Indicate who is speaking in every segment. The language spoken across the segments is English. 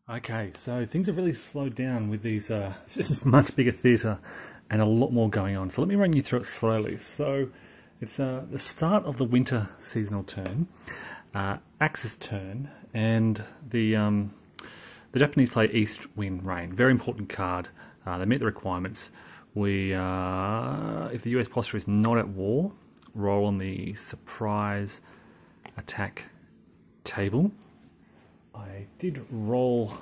Speaker 1: Okay, so things have really slowed down with these, this is much bigger theatre and a lot more going on. So let me run you through it slowly. So it's the start of the winter seasonal turn, Axis turn, and the Japanese play East, Wind, Rain. Very important card. They meet the requirements. We, if the US posture is not at war, roll on the surprise attack table. I did roll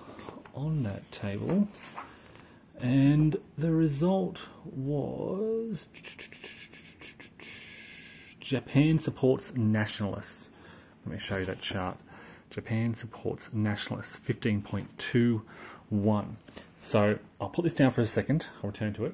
Speaker 1: on that table, and the result was Japan supports nationalists. Let me show you that chart. Japan supports nationalists, 15.21. So I'll put this down for a second. I'll return to it.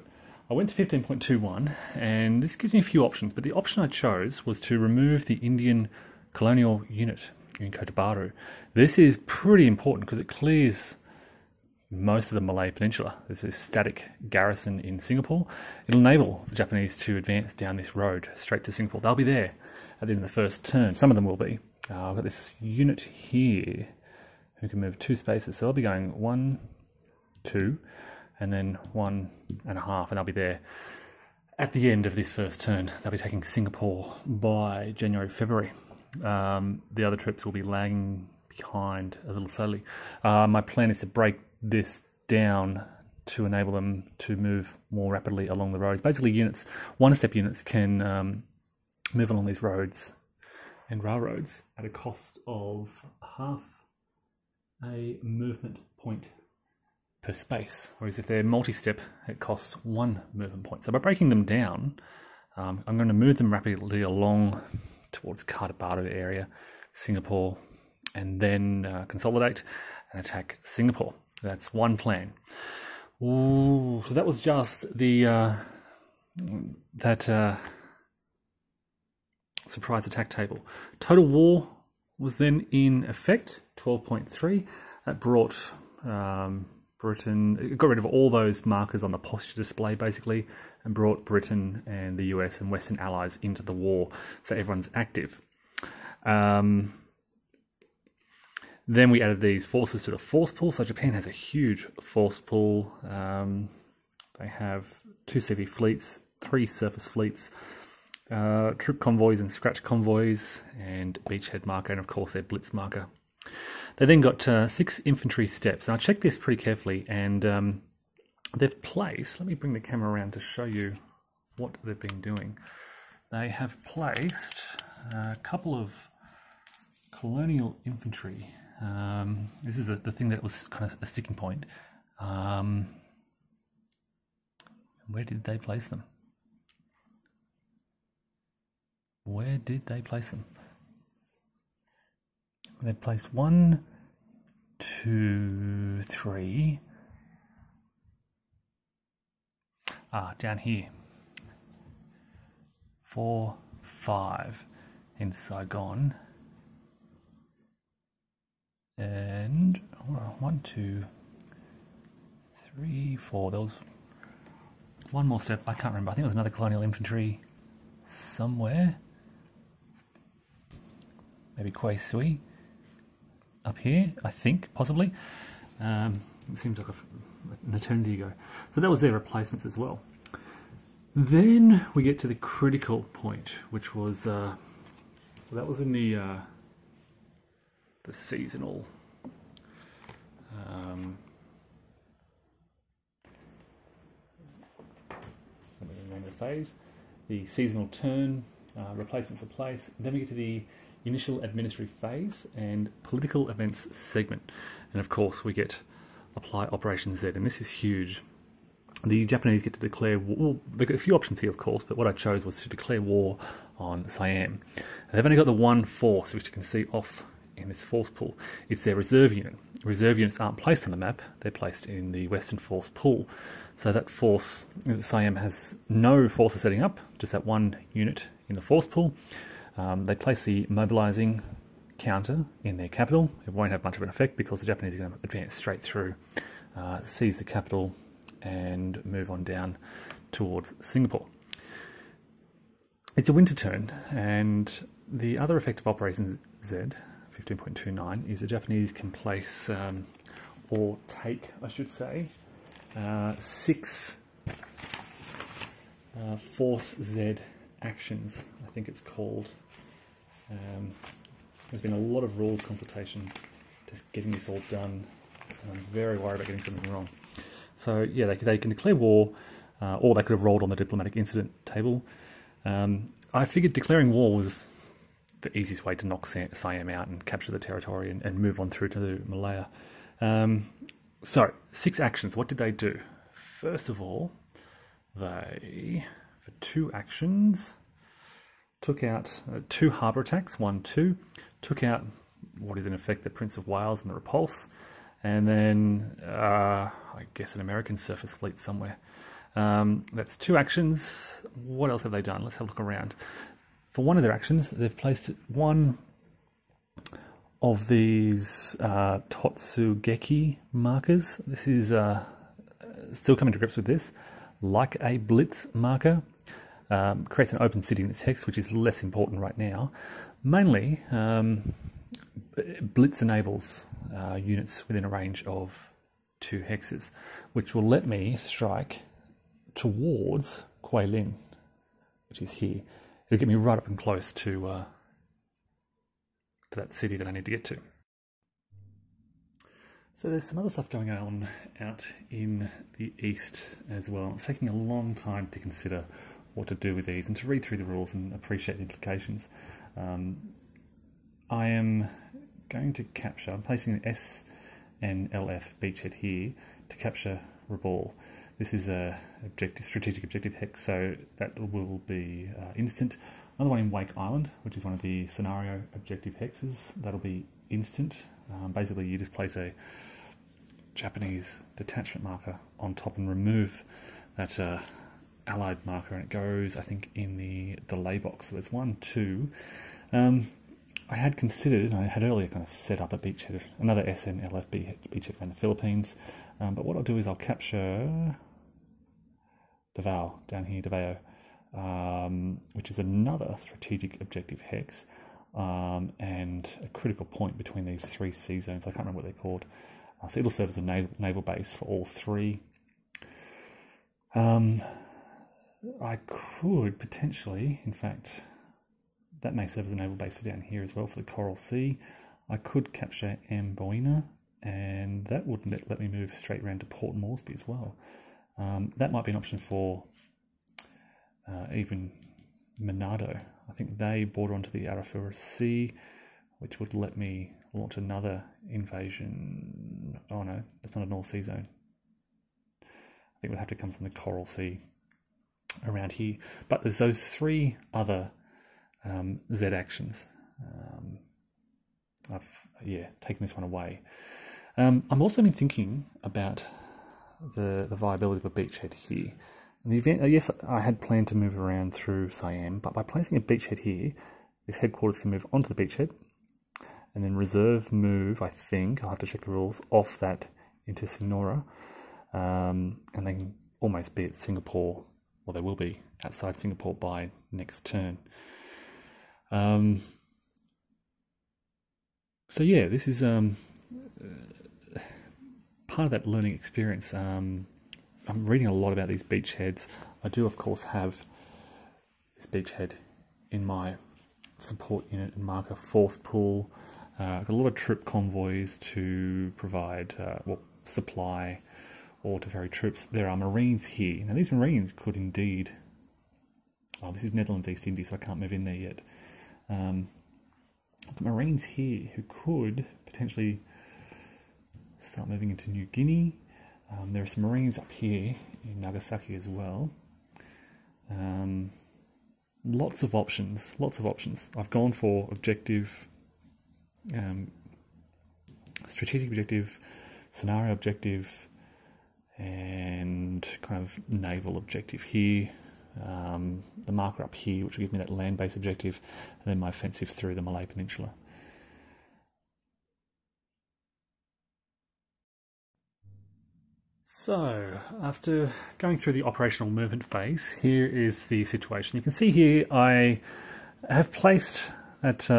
Speaker 1: I went to 15.21, and this gives me a few options, but the option I chose was to remove the Indian colonial unit in Kotabaru. This is pretty important because it clears most of the Malay Peninsula. This is static garrison in Singapore. It'll enable the Japanese to advance down this road straight to Singapore. They'll be there at the end of the first turn. Some of them will be. I've got this unit here who can move 2 spaces. So they'll be going 1, 2, and then 1.5, and they'll be there at the end of this first turn. They'll be taking Singapore by January, February. The other troops will be lagging behind a little slowly. My plan is to break this down to enable them to move more rapidly along the roads. Basically, units, one-step units can move along these roads and railroads at a cost of half a movement point per space, whereas if they're multi-step, it costs 1 movement point. So by breaking them down, I'm going to move them rapidly along towards Kotabaru area, Singapore, and then consolidate and attack Singapore. That's one plan. Ooh, so that was just the surprise attack table. Total war was then in effect, 12.3. That brought Britain, it got rid of all those markers on the posture display basically, and brought Britain and the US and Western allies into the war, so everyone's active. Then we added these forces to the force pool. So Japan has a huge force pool. They have 2 CV fleets, 3 surface fleets, troop convoys and scratch convoys, and beachhead marker, and of course their blitz marker. They then got 6 infantry steps. And I checked this pretty carefully, and they've placed, let me bring the camera around to show you what they've been doing. They have placed a couple of colonial infantry. This is the thing that was kind of a sticking point. Where did they place them? Where did they place them? They placed 1, 2, 3. Down here. 4, 5 in Saigon. And 1, 2, 3, 4. There was one more step. I can't remember. I think there was another colonial infantry somewhere. Maybe Kwei Sui up here, I think, possibly. It seems like an eternity ago. So that was their replacements as well. Then we get to the critical point, which was that was in the seasonal name of the phase, the seasonal turn, replacement for place. Then we get to the initial administrative phase and political events segment, and of course we get apply Operation Z, and this is huge. The Japanese get to declare war. Well, they've got a few options here, of course, but what I chose was to declare war on Siam. They've only got the one force, which you can see off in this force pool. It's their reserve unit. Reserve units aren't placed on the map, they're placed in the Western force pool. So that force, Siam has no forces setting up, just that one unit in the force pool. They place the mobilizing counter in their capital. It won't have much of an effect because the Japanese are going to advance straight through, seize the capital, and move on down towards Singapore. It's a winter turn, and the other effect of Operation Z, 15.29, is the Japanese can place or take, I should say, 6 Force Z actions, I think it's called. There's been a lot of rules consultation just getting this all done, and I'm very worried about getting something wrong. So yeah, they can declare war, or they could have rolled on the diplomatic incident table. I figured declaring war was the easiest way to knock Siam out and capture the territory and move on through to Malaya. So 6 actions, what did they do? First of all, they, for 2 actions, took out 2 harbour attacks, 1-2, took out what is in effect the Prince of Wales and the Repulse, and then I guess an American surface fleet somewhere. That's 2 actions. What else have they done? Let's have a look around. For one of their actions, they've placed one of these Totsugeki markers. This is still coming to grips with this. Like a blitz marker, creates an open city in its hex, which is less important right now. Mainly, blitz enables units within a range of 2 hexes, which will let me strike towards Kuei Lin, which is here. It'll get me right up and close to that city that I need to get to. So there's some other stuff going on out in the east as well. It's taking a long time to consider what to do with these and to read through the rules and appreciate the implications. I am going to capture, I'm placing an S and LF beachhead here to capture Rabaul. This is a strategic objective hex, so that will be instant. Another one in Wake Island, which is one of the scenario objective hexes, that'll be instant. Basically, you just place a Japanese detachment marker on top and remove that allied marker, and it goes, I think, in the delay box. So there's 1, 2. I had considered, I had earlier kind of set up a beachhead, another SNLF beachhead around the Philippines, but what I'll do is I'll capture Davao, down here, Davao, which is another strategic objective hex, and a critical point between these 3 sea zones. I can't remember what they're called. So it'll serve as a naval base for all 3. I could potentially, in fact, that may serve as a naval base for down here as well, for the Coral Sea. I could capture Amboina, and that would let me move straight around to Port Moresby as well. That might be an option for even Manado. I think they border onto the Arafura Sea, which would let me launch another invasion. Oh no, that's not a North Sea zone. I think it would have to come from the Coral Sea around here. But there's those 3 other Z actions. I've taken this one away. I'm also been thinking about the viability of a beachhead here. In the event, yes, I had planned to move around through Siam, but by placing a beachhead here, this headquarters can move onto the beachhead, and then reserve move, I think, I'll have to check the rules, off that into Sonora, and they can almost be at Singapore, or they will be outside Singapore by next turn. So yeah, this is part of that learning experience. I'm reading a lot about these beachheads. I do, of course, have this beachhead in my support unit and marker force pool. I've got a lot of troop convoys to provide supply or to ferry troops. There are Marines here. Now these Marines could indeed... Oh, this is Netherlands East Indies, so I can't move in there yet. The Marines here who could potentially start moving into New Guinea. There are some Marines up here in Nagasaki as well. Lots of options, lots of options. I've gone for objective, strategic objective, scenario objective, and kind of naval objective here. The marker up here, which will give me that land-based objective, and then my offensive through the Malay Peninsula. So, after going through the operational movement phase, here is the situation. You can see here I have placed that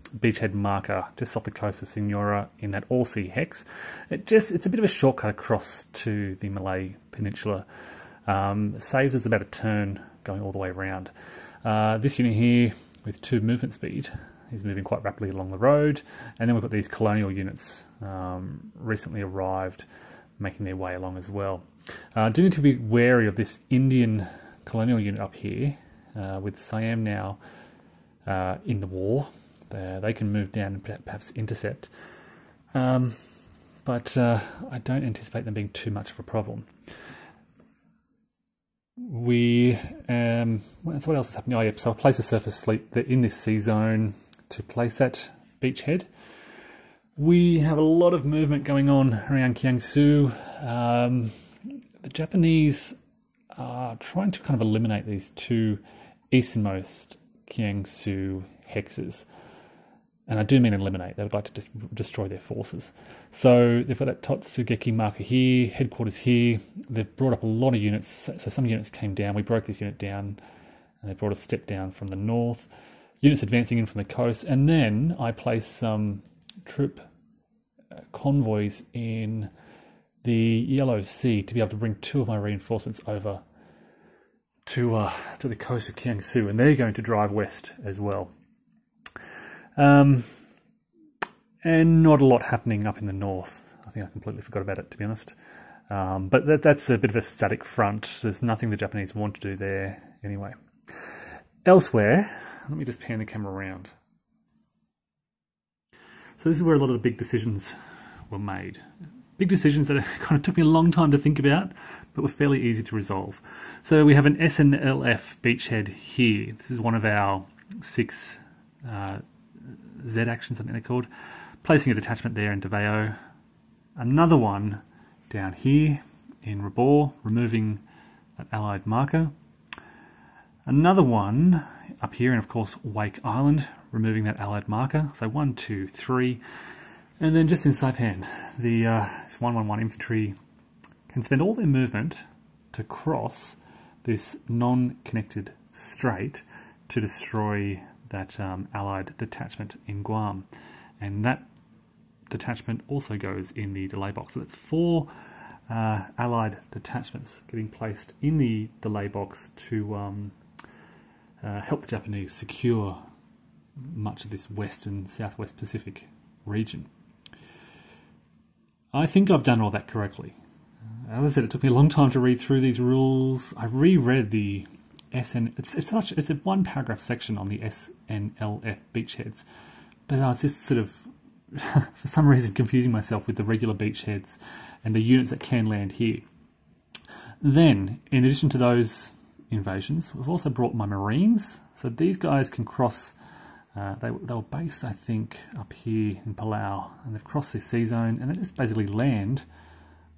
Speaker 1: beachhead marker just off the coast of Signora in that all-sea hex. It's a bit of a shortcut across to the Malay Peninsula. Saves us about a turn going all the way around. This unit here with 2 movement speed is moving quite rapidly along the road, and then we've got these colonial units recently arrived making their way along as well. Do need to be wary of this Indian colonial unit up here with Siam now in the war. They can move down and perhaps intercept, but I don't anticipate them being too much of a problem. So what else is happening? Oh yeah, so I've placed a surface fleet in this sea zone to place that beachhead. We have a lot of movement going on around Kiangsu. The Japanese are trying to kind of eliminate these 2 easternmost Kiangsu hexes. And I do mean eliminate. They would like to just destroy their forces. So they've got that Totsugeki marker here, headquarters here. They've brought up a lot of units. So some units came down. We broke this unit down, and they brought a step down from the north. Units advancing in from the coast. And then I placed some troop convoys in the Yellow Sea to be able to bring 2 of my reinforcements over to the coast of Kiangsu. And they're going to drive west as well. And not a lot happening up in the north. I think I completely forgot about it, to be honest. But that's a bit of a static front. There's nothing the Japanese want to do there anyway. Elsewhere, let me just pan the camera around. So this is where a lot of the big decisions were made. Big decisions that kind of took me a long time to think about, but were fairly easy to resolve. So we have an SNLF beachhead here. This is one of our 6 Z actions, I think they're called. Placing a detachment there in Davao. Another one down here in Rabor, removing that allied marker. Another one up here, and of course Wake Island, removing that allied marker. So 1, 2, 3. And then just in Saipan, this 111 infantry can spend all their movement to cross this non-connected strait to destroy that allied detachment in Guam, and that detachment also goes in the delay box. So that's 4 allied detachments getting placed in the delay box to help the Japanese secure much of this western southwest Pacific region. I think I've done all that correctly. As I said, it took me a long time to read through these rules. I reread the it's a 1 paragraph section on the SNLF beachheads, but I was just sort of, for some reason, confusing myself with the regular beachheads and the units that can land here. Then, in addition to those invasions, we've also brought my Marines. So these guys can cross, they were based, I think, up here in Palau, and they've crossed this sea zone, and they just basically land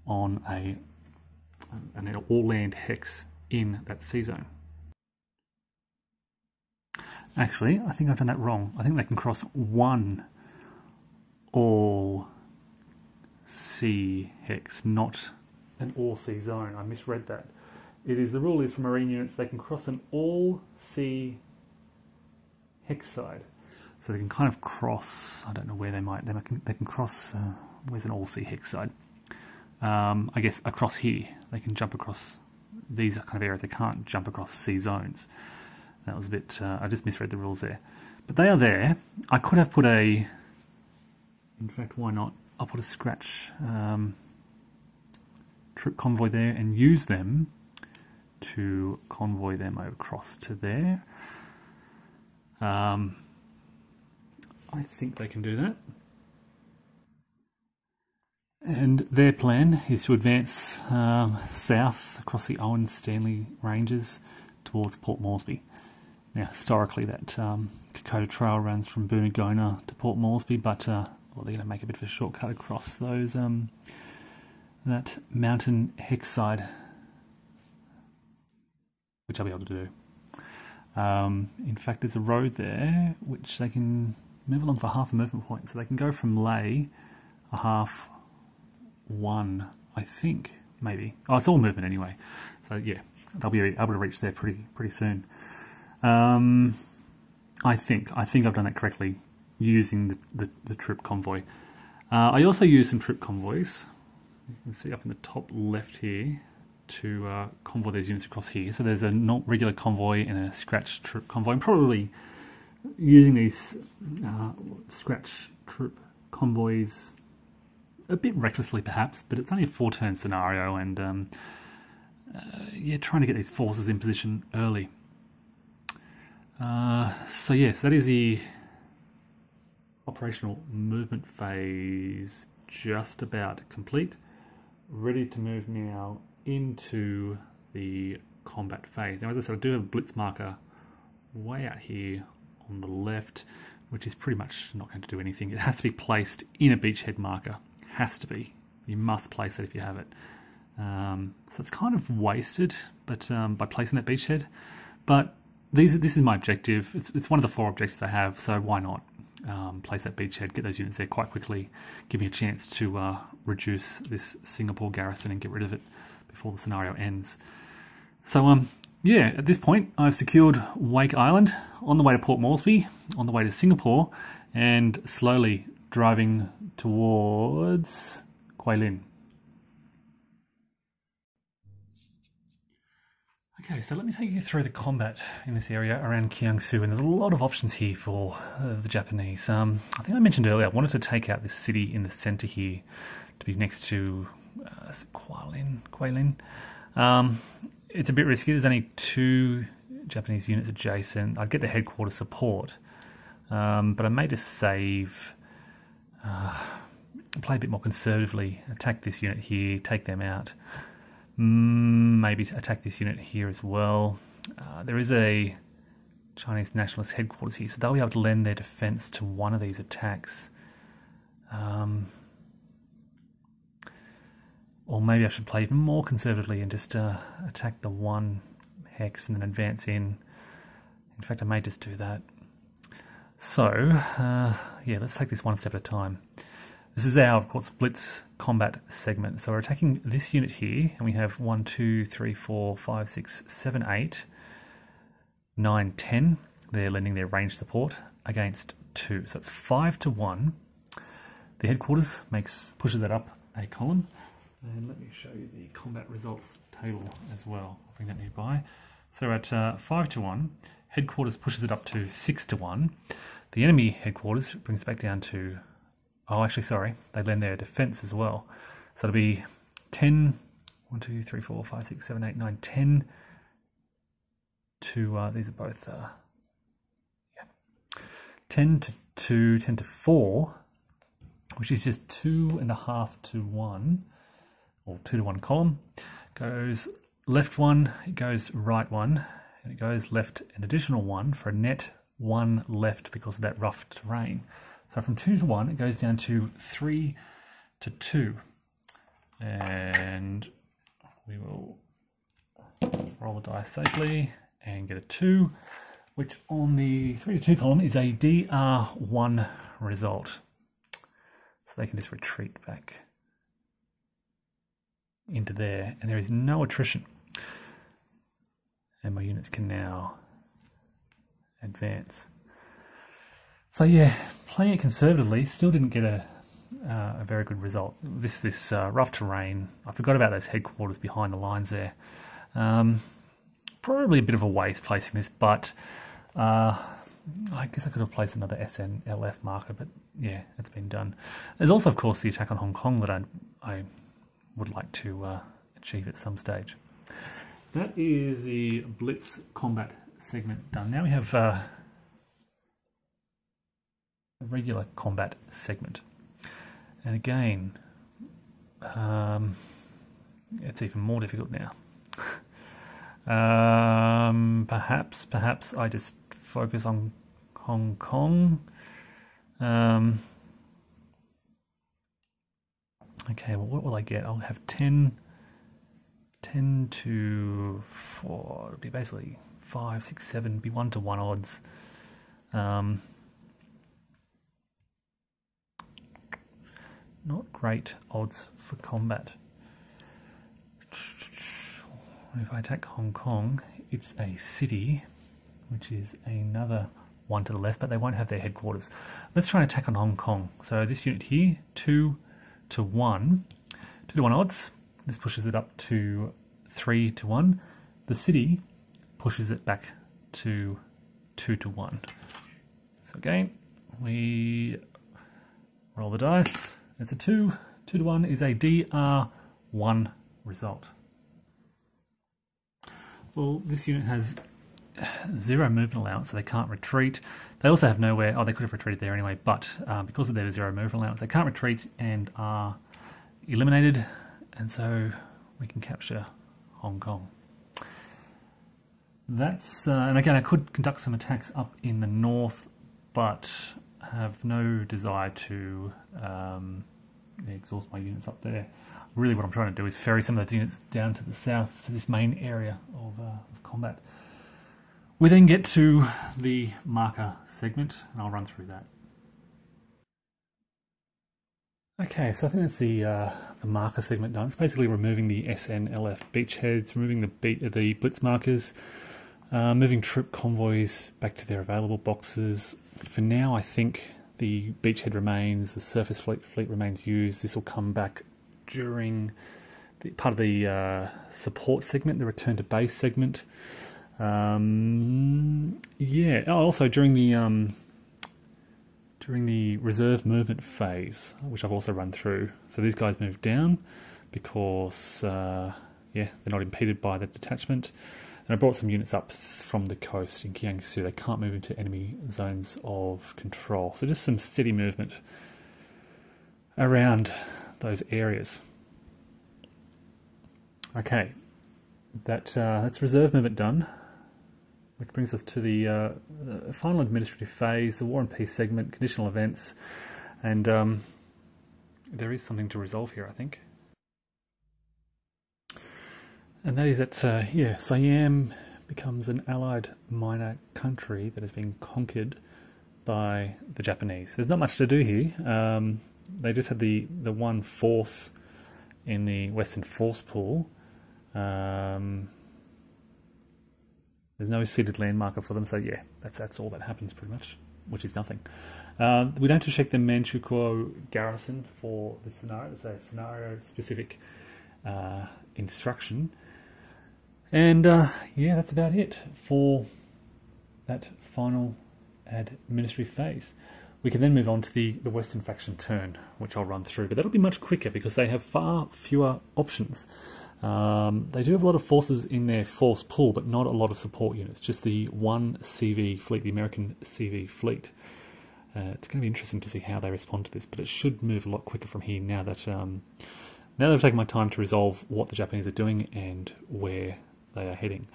Speaker 1: on an all-land hex in that sea zone. Actually, I think I've done that wrong. I think they can cross 1 all-sea hex, not an all-sea zone. I misread that. The rule is for Marine units, they can cross an all-sea hex side. So they can kind of cross, I don't know where they can cross, where's an all-sea hex side? I guess across here. They can jump across these kind of areas. They can't jump across sea zones. That was a bit, I just misread the rules there. But they are there. I could have put in fact, why not? I'll put a scratch troop convoy there and use them to convoy them across to there. I think they can do that. And their plan is to advance south across the Owen Stanley Ranges towards Port Moresby. Now, historically, that Kokoda Trail runs from Boonagona to Port Moresby, but well, they're going to make a bit of a shortcut across those that mountain hex side, which I'll be able to do. In fact, there's a road there which they can move along for half a movement point, so they can go from Leh a half 1, I think, maybe. Oh, it's all movement anyway. So yeah, they'll be able to reach there pretty soon. I think I've done that correctly. using the troop convoy. I also use some troop convoys. You can see up in the top left here to convoy these units across here. So there's a not regular convoy and a scratch troop convoy. I'm probably using these scratch troop convoys a bit recklessly perhaps, but it's only a 4-turn scenario, and yeah, trying to get these forces in position early. So yes, that is the operational movement phase just about complete. Ready to move now into the combat phase. Now, as I said, I do have a blitz marker way out here on the left, which is pretty much not going to do anything. It has to be placed in a beachhead marker. Has to be. You must place it if you have it. So it's kind of wasted, but by placing that beachhead. But this is my objective. It's one of the 4 objectives I have, so why not place that beachhead, get those units there quite quickly, give me a chance to reduce this Singapore garrison and get rid of it before the scenario ends. So yeah, at this point I've secured Wake Island, on the way to Port Moresby, on the way to Singapore, and slowly driving towards Guilin. Okay, so let me take you through the combat in this area around Kiangsu, and there's a lot of options here for the Japanese. I think I mentioned earlier, I wanted to take out this city in the center here to be next to Guilin. It's a bit risky. There's only 2 Japanese units adjacent. I'd get the headquarters support, but I made a save, play a bit more conservatively, attack this unit here, take them out. Maybe attack this unit here as well. There is a Chinese nationalist headquarters here, so they'll be able to lend their defense to one of these attacks. Or maybe I should play even more conservatively and just attack the 1 hex and then advance in. In fact, I may just do that. So, yeah, let's take this one step at a time. This is our, of course, blitz combat segment. So we're attacking this unit here, and we have 1, 2, 3, 4, 5, 6, 7, 8, 9, 10. They're lending their range support against 2. So it's 5 to 1. The headquarters pushes that up a column. And let me show you the combat results table as well. I'll bring that nearby. So at 5 to 1, headquarters pushes it up to 6 to 1. The enemy headquarters brings it back down to... Oh, actually, sorry. They lend their defense as well. So it'll be 10, 1, 2, 3, 4, 5, 6, 7, 8, 9, 10 to, these are both, yeah, 10 to 2, 10 to 4, which is just 2.5 to 1, or 2 to 1 column. Goes left 1, it goes right 1, and it goes left an additional 1 for a net 1 left because of that rough terrain. So from 2 to 1, it goes down to 3 to 2. And we will roll the dice safely and get a 2, which on the 3 to 2 column is a DR1 result. So they can just retreat back into there, and there is no attrition. And my units can now advance. So yeah, playing it conservatively, still didn't get a very good result. This rough terrain, I forgot about those headquarters behind the lines there. Probably a bit of a waste placing this, but I guess I could have placed another SNLF marker, but yeah, it's been done. There's also, of course, the attack on Hong Kong that I would like to achieve at some stage. That is the Blitz combat segment done. Now we have a regular combat segment. And again, it's even more difficult now. Perhaps I just focus on Hong Kong. Okay, well, what will I get? I'll have 10 to 4. It'll be basically 5, 6, 7, be 1 to 1 odds. Not great odds for combat. If I attack Hong Kong, it's a city, which is another one to the left, but they won't have their headquarters. Let's try and attack on Hong Kong. So this unit here, 2 to 1. 2 to 1 odds. This pushes it up to 3 to 1. The city pushes it back to 2 to 1. So again, we roll the dice. It's a 2. 2 to 1 is a DR1 result. Well, this unit has 0 movement allowance, so they can't retreat. They also have nowhere. Oh, they could have retreated there anyway, but because of their 0 movement allowance, they can't retreat and are eliminated, and so we can capture Hong Kong. That's and again, I could conduct some attacks up in the north, but have no desire to exhaust my units up there. Really what I'm trying to do is ferry some of those units down to the south to this main area of combat. We then get to the marker segment, and I'll run through that. Okay, so I think that's the marker segment done. It's basically removing the SNLF beachheads, removing the blitz markers, moving troop convoys back to their available boxes. For now, I think the beachhead remains, the surface fleet remains used. This will come back during the part of the support segment, the return to base segment. Yeah. Oh, also during the reserve movement phase, which I've also run through. So these guys move down because yeah, they're not impeded by the detachment. And I brought some units up from the coast in Jiangsu. They can't move into enemy zones of control. So just some steady movement around those areas. Okay, that's reserve movement done, which brings us to the final administrative phase, the War and Peace segment, conditional events, and there is something to resolve here, I think. And that is that, yeah, Siam becomes an allied minor country that has been conquered by the Japanese. There's not much to do here. They just had the one force in the Western Force Pool. There's no seated land marker for them, so yeah, that's all that happens pretty much, which is nothing. We don't have to check the Manchukuo garrison for the scenario. It's a scenario-specific instruction. And yeah, that's about it for that final administrative phase. We can then move on to the Western faction turn, which I'll run through, but that'll be much quicker because they have far fewer options. They do have a lot of forces in their force pool, but not a lot of support units, just the one CV fleet, the American CV fleet. It's going to be interesting to see how they respond to this, but it should move a lot quicker from here now that now I've taken my time to resolve what the Japanese are doing and where they are heading.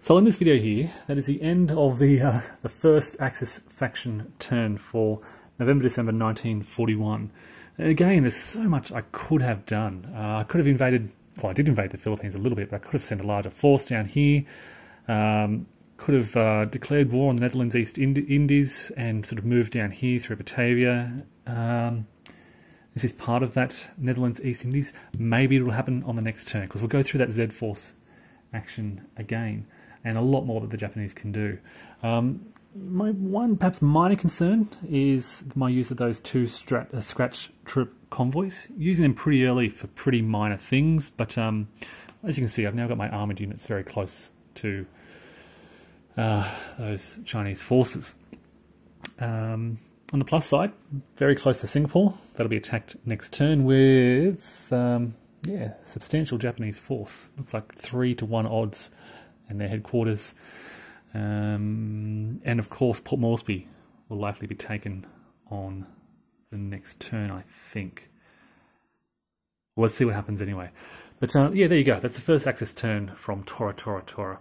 Speaker 1: So in this video here, that is the end of the first Axis faction turn for November-December 1941. And again, there's so much I could have done. I could have invaded, well, I did invade the Philippines a little bit, but I could have sent a larger force down here. Could have declared war on the Netherlands East Indies and sort of moved down here through Batavia. This is part of that Netherlands East Indies. Maybe it will happen on the next turn, because we'll go through that Z-Force action again, and a lot more that the Japanese can do. My one perhaps minor concern is my use of those two scratch troop convoys, using them pretty early for pretty minor things, but as you can see, I've now got my armoured units very close to those Chinese forces. On the plus side, very close to Singapore. That'll be attacked next turn with yeah, substantial Japanese force. Looks like 3-to-1 odds in their headquarters. And of course, Port Moresby will likely be taken on the next turn, I think. Well, let's see what happens anyway. But yeah, there you go. That's the first Axis turn from Tora.